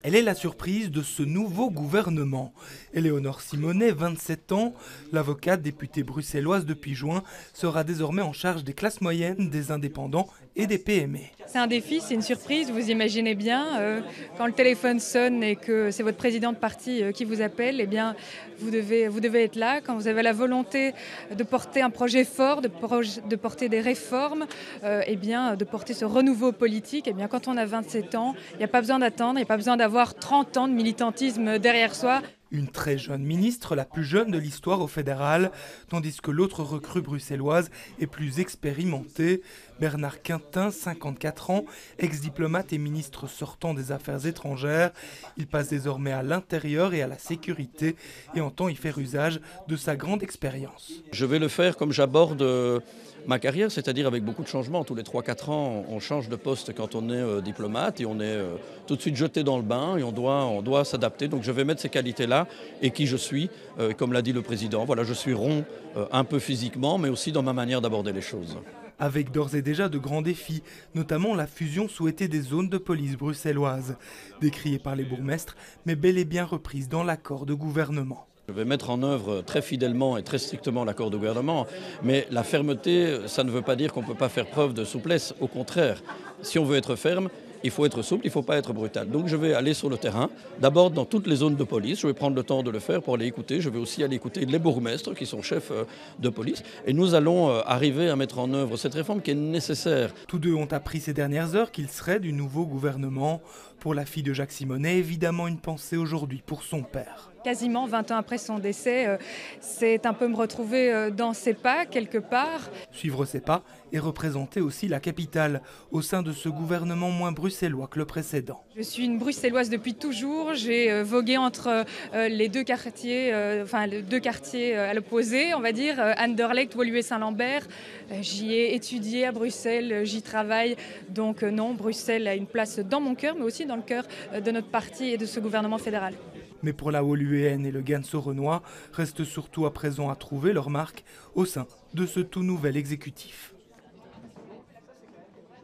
Elle est la surprise de ce nouveau gouvernement. Éléonore Simonet, 27 ans, l'avocate députée bruxelloise depuis juin, sera désormais en charge des classes moyennes, des indépendants et des PME. C'est un défi, c'est une surprise, vous imaginez bien. Quand le téléphone sonne et que c'est votre président de parti qui vous appelle, eh bien, vous devez être là. Quand vous avez la volonté de porter un projet fort, de porter des réformes, eh bien, de porter ce renouveau politique, eh bien, quand on a 27 ans, il n'y a pas besoin d'attendre, il n'y a pas besoin d'avoir 30 ans de militantisme derrière soi. Une très jeune ministre, la plus jeune de l'histoire au fédéral, tandis que l'autre recrue bruxelloise est plus expérimentée. Bernard Quintin, 54 ans, ex-diplomate et ministre sortant des Affaires étrangères. Il passe désormais à l'intérieur et à la sécurité et entend y faire usage de sa grande expérience. Je vais le faire comme j'aborde ma carrière, c'est-à-dire avec beaucoup de changements. Tous les 3-4 ans, on change de poste quand on est diplomate et on est tout de suite jeté dans le bain et on doit s'adapter. Donc je vais mettre ces qualités-là et qui je suis, comme l'a dit le président. Voilà, je suis rond un peu physiquement, mais aussi dans ma manière d'aborder les choses. Avec d'ores et déjà de grands défis, notamment la fusion souhaitée des zones de police bruxelloises, décriée par les bourgmestres, mais bel et bien reprise dans l'accord de gouvernement. Je vais mettre en œuvre très fidèlement et très strictement l'accord de gouvernement, mais la fermeté, ça ne veut pas dire qu'on ne peut pas faire preuve de souplesse. Au contraire, si on veut être ferme, il faut être souple, il ne faut pas être brutal. Donc je vais aller sur le terrain, d'abord dans toutes les zones de police, je vais prendre le temps de le faire pour aller écouter, je vais aussi aller écouter les bourgmestres qui sont chefs de police, et nous allons arriver à mettre en œuvre cette réforme qui est nécessaire. Tous deux ont appris ces dernières heures qu'il serait du nouveau gouvernement. Pour la fille de Jacques Simonet, évidemment une pensée aujourd'hui pour son père. Quasiment 20 ans après son décès, c'est un peu me retrouver dans ses pas, quelque part. Suivre ses pas et représenter aussi la capitale au sein de ce gouvernement moins bruxellois que le précédent. Je suis une bruxelloise depuis toujours, j'ai vogué entre les deux quartiers, à l'opposé, on va dire, Anderlecht, Woluwe-Saint-Lambert. J'y ai étudié à Bruxelles, j'y travaille, donc non, Bruxelles a une place dans mon cœur, mais aussi dans le cœur de notre parti et de ce gouvernement fédéral. Mais pour la Woluweenne et le Ganso-Renois, reste surtout à présent à trouver leur marque au sein de ce tout nouvel exécutif.